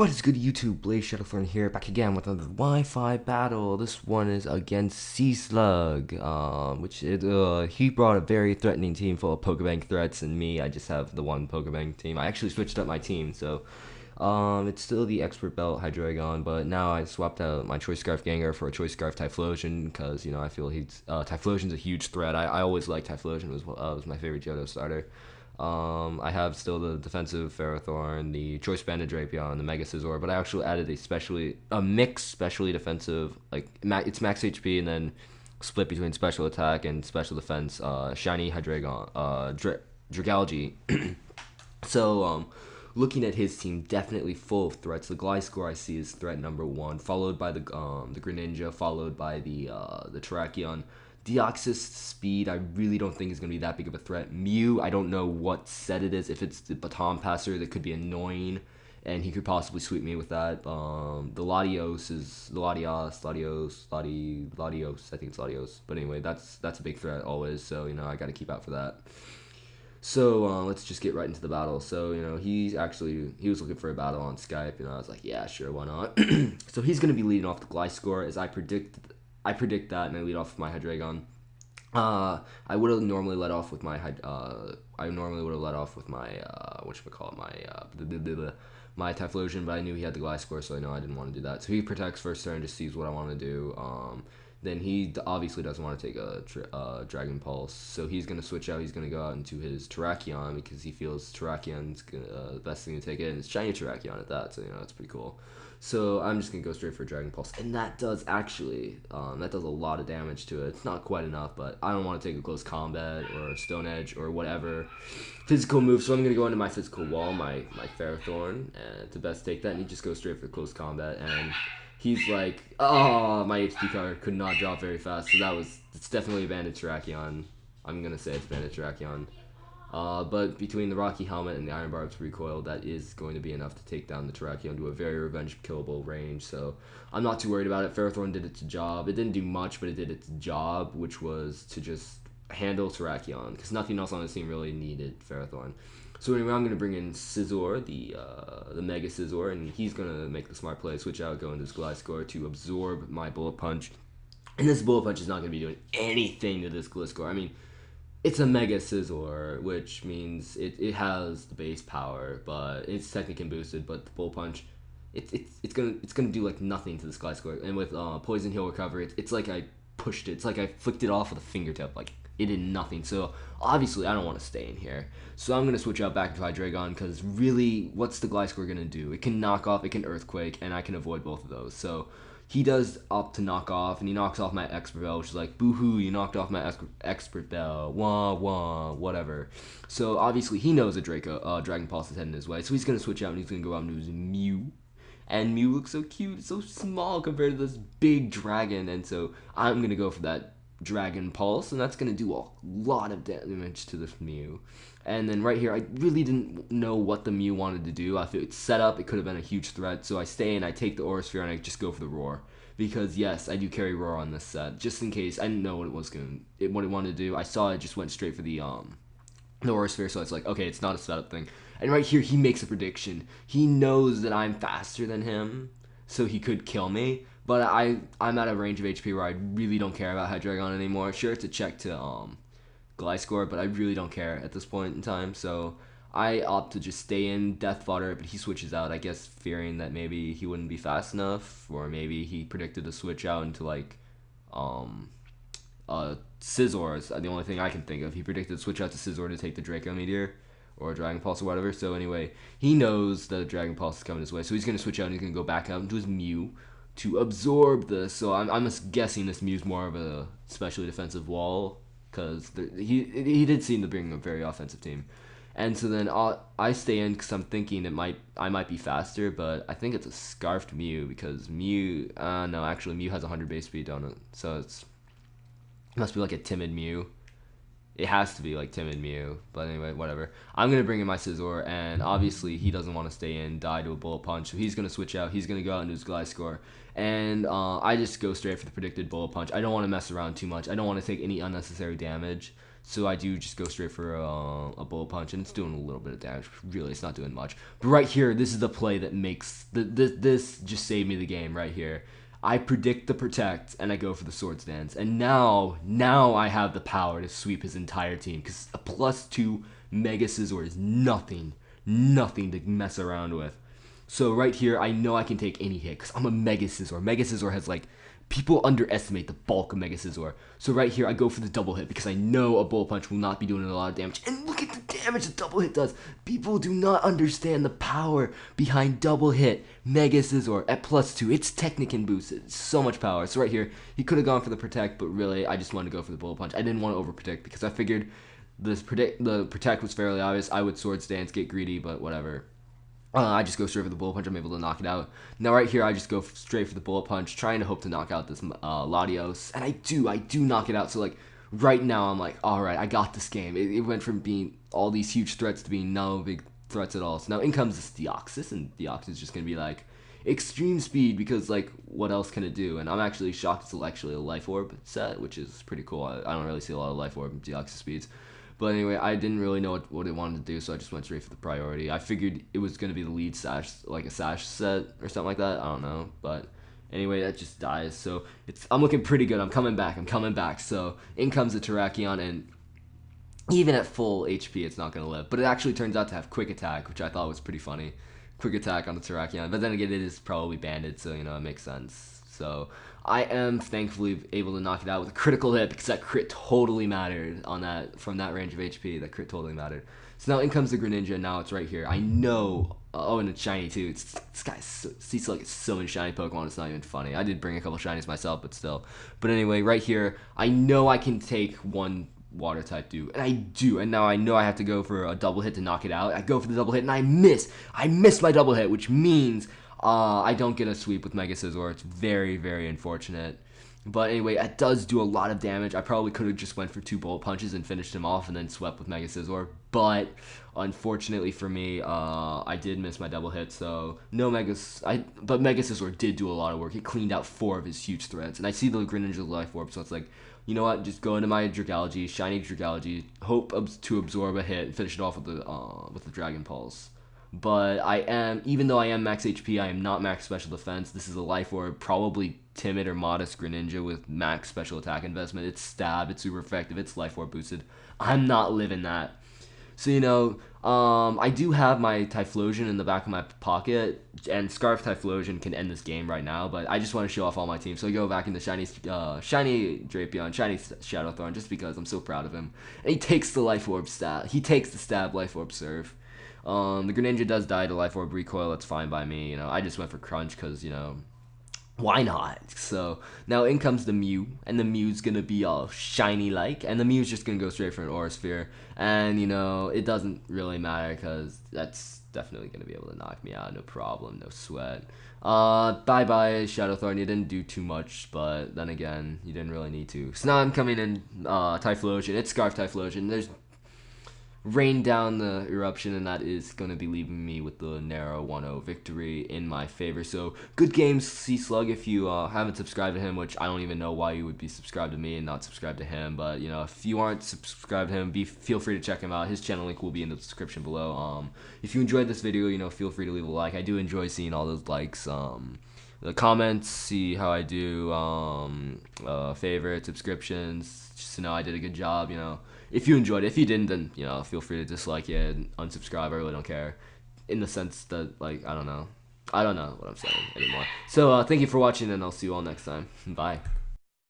What is good, YouTube? BlazeShadowthorn here, back again with another Wi-Fi battle. This one is against SeaSlug, he brought a very threatening team full of Pokebank threats, and me, I just have the one Pokebank team. I actually switched up my team, so it's still the Expert Belt Hydreigon, but now I swapped out my Choice Scarf Gengar for a Choice Scarf Typhlosion because I feel Typhlosion's a huge threat. I always liked Typhlosion. Was my favorite Johto starter. I have still the defensive Ferrothorn, the Choice Banded Drapion, the Mega Scizor, but I actually added a mixed specially defensive, it's max HP and then split between special attack and special defense, Shiny Hydreigon, Dragalge. Looking at his team, definitely full of threats. The Gliscor I see is threat number one, followed by the Greninja, followed by the Terrakion. Deoxys speed, I really don't think is going to be that big of a threat. Mew, I don't know what set it is. If it's the baton passer, that could be annoying, and he could possibly sweep me with that. The Latios is the Latios, I think it's Latios. But anyway, that's a big threat always. So I got to keep out for that. So let's just get right into the battle. So he was looking for a battle on Skype. I was like, yeah, sure, why not? So he's going to be leading off the Gliscor as I predict that, and I lead off with my Hydreigon. I would have normally let off with my my Typhlosion, but I knew he had the Gliscor, so I didn't want to do that. So he protects first turn, just sees what I want to do. Then he obviously doesn't want to take a Dragon Pulse, so he's going to switch out. He's going to go out into his Terrakion because he feels Terrakion's the best thing to take it, and it's shiny Terrakion at that, so that's pretty cool. So I'm just going to go straight for Dragon Pulse, and that does actually, that does a lot of damage to it. It's not quite enough, but I don't want to take a close combat or Stone Edge or whatever physical move, so I'm going to go into my physical wall, my Ferrothorn, and to best take that, and he just goes straight for close combat, and he's like, oh, my HD card could not drop very fast, so it's definitely a Banded Terrakion. I'm going to say it's Banded Terrakion. But between the Rocky Helmet and the Iron Barb's recoil, that is going to be enough to take down the Terrakion to a very revenge killable range, so I'm not too worried about it. Ferrothorn did its job. It didn't do much, but it did its job, which was to just handle Terrakion, because nothing else on the team really needed Ferrothorn. So anyway, I'm going to bring in Scizor, the Mega Scizor, and he's going to make the smart play, switch out, go into this Gliscor to absorb my Bullet Punch. And this Bullet Punch is not going to be doing anything to this Gliscor. I mean, it's a Mega Scizor, which means it has the base power, but it's technically boosted, but the Bullet Punch, it's gonna do like nothing to this Gliscor. And with Poison Heal Recovery, it's like I pushed it. It's like I flicked it off with a fingertip. Like, it did nothing. So obviously I don't want to stay in here. So I'm going to switch out back to Hydreigon, because really, what's the Gliscor going to do? It can knock off, it can Earthquake, and I can avoid both of those. So he does opt to knock off, and he knocks off my Expert Bell, which is like, boo-hoo, you knocked off my Expert Bell, wah, wah, whatever. So obviously he knows that Dragon Pulse is heading his way, so he's going to switch out, and he's going to go out and use Mew. And Mew looks so cute, so small compared to this big dragon, and so I'm going to go for that Dragon Pulse, and that's going to do a lot of damage to this Mew. And then right here, I really didn't know what the Mew wanted to do. I feel it's set up, it could have been a huge threat, so I stay and I take the Aura Sphere and I just go for the Roar. Because yes, I do carry Roar on this set, just in case. I didn't know what it wanted to do. I saw it just went straight for the Aura Sphere, so it's like, okay, it's not a setup thing. And right here, he makes a prediction. He knows that I'm faster than him, so he could kill me. But I'm at a range of HP where I really don't care about Hydreigon anymore. Sure, it's a check to Gliscor, but I really don't care at this point in time. So I opt to just stay in Death Fodder, but he switches out, I guess, fearing that maybe he wouldn't be fast enough, or maybe he predicted to switch out into like Scizor is the only thing I can think of. He predicted to switch out to Scizor to take the Draco Meteor or Dragon Pulse or whatever. So anyway, he knows that Dragon Pulse is coming his way, so he's going to switch out and he's going to go back out into his Mew to absorb this. So I'm just guessing this Mew's more of a specially defensive wall, because he did seem to bring a very offensive team. And so then I stay in because I'm thinking I might be faster, but I think it's a Scarfed Mew, because Mew, no, actually Mew has 100 base speed, don't it? So it must be like a timid Mew. It has to be like Timid Mew. But anyway, whatever. I'm gonna bring in my Scizor, and obviously he doesn't want to stay in, die to a Bullet Punch, so he's gonna switch out. He's gonna go out and do his Gliscor, and I just go straight for the predicted Bullet Punch. I don't want to mess around too much. I don't want to take any unnecessary damage. So I do just go straight for a Bullet Punch, and it's doing a little bit of damage. Really, it's not doing much. But right here, this is the play that makes this just saved me the game right here. I predict the Protect, and I go for the Swords Dance. And now I have the power to sweep his entire team, because a +2 Mega Scizor is nothing to mess around with. So right here, I know I can take any hit, because I'm a Mega Scizor. Mega Scizor has like, people underestimate the bulk of Mega Scizor. So right here, I go for the double hit because I know a Bullet Punch will not be doing a lot of damage. And look at the damage the double hit does. People do not understand the power behind double hit Mega Scizor at +2. It's Technican boosted. It's so much power. So right here, he could have gone for the Protect, but really, I just wanted to go for the Bullet Punch. I didn't want to overprotect because I figured the Protect was fairly obvious. I would Swords Dance, get greedy, but whatever. I just go straight for the Bullet Punch. I'm able to knock it out. Now right here, I just go straight for the Bullet Punch, trying to hope to knock out this Latios. And I do knock it out. So like, right now, I'm like, alright, I got this game. It went from being all these huge threats to being no big threats at all. So now in comes this Deoxys, and Deoxys is just going to be like, extreme speed, because like, what else can it do? And I'm actually shocked it's actually a Life Orb set, which is pretty cool. I don't really see a lot of Life Orb Deoxys speeds. But anyway, I didn't really know what it wanted to do, so I just went straight for the priority. I figured it was going to be the lead Sash, like a Sash set or something like that. I don't know. But anyway, that just dies. So I'm looking pretty good. I'm coming back. So in comes the Terrakion, and even at full HP, it's not going to live. But it actually turns out to have Quick Attack, which I thought was pretty funny. Quick Attack on the Terrakion. But then again, it is probably banded, so, you know, it makes sense. So I am thankfully able to knock it out with a critical hit, because that crit totally mattered on that, from that range of HP. That crit totally mattered. So now in comes the Greninja, and now it's right here. I know. Oh, and it's shiny too. This guy's SeaSlug is so many shiny Pokemon. It's not even funny. I did bring a couple shinies myself, but still. But anyway, right here, I know I can take one water type dude, and I do. And now I know I have to go for a double hit to knock it out. I go for the double hit, and I miss my double hit, which means I don't get a sweep with Mega Scizor. It's very, very unfortunate. But anyway, it does do a lot of damage. I probably could have just went for 2 Bullet Punches and finished him off and then swept with Mega Scizor. But unfortunately for me, I did miss my double hit. So no but Mega Scizor did do a lot of work. He cleaned out 4 of his huge threats. And I see the Greninja's Life Orb, so it's like, you know what? Just go into my Dragalge, shiny Dragalge, hope to absorb a hit and finish it off with the Dragon Pulse. But even though I am max HP, I am not max special defense. This is a Life Orb, probably timid or modest Greninja with max special attack investment. It's stab, it's super effective, it's Life Orb boosted. I'm not living that. So, you know, I do have my Typhlosion in the back of my pocket, and Scarf Typhlosion can end this game right now, but I just want to show off all my teams. So I go back into Shiny Drapion, Shiny Shadowthorn, just because I'm so proud of him. And he takes the Life Orb stab. He takes the stab Life Orb serve. The Greninja does die to Life Orb Recoil. That's fine by me. You know, I just went for Crunch because, you know, why not? So now in comes the Mew, and the Mew's gonna be all shiny like, and the Mew's just gonna go straight for an Aura Sphere, and you know, it doesn't really matter because that's definitely gonna be able to knock me out, no problem, no sweat. Bye bye Shadowthorn, you didn't do too much, but then again, you didn't really need to. So now I'm coming in Typhlosion. It's Scarf Typhlosion. There's rain down the eruption, and that is going to be leaving me with the narrow 1-0 victory in my favor. So good games, SeaSlug. If you haven't subscribed to him, which I don't even know why you would be subscribed to me and not subscribed to him, but you know, if you aren't subscribed to him, feel free to check him out. His channel link will be in the description below. If you enjoyed this video, you know, feel free to leave a like. I do enjoy seeing all those likes. The comments, see how I do, favorites, subscriptions, just to know I did a good job, you know. If you enjoyed it. If you didn't, then, you know, feel free to dislike it and unsubscribe. I really don't care. In the sense that, like, I don't know what I'm saying anymore. So, thank you for watching, and I'll see you all next time. Bye.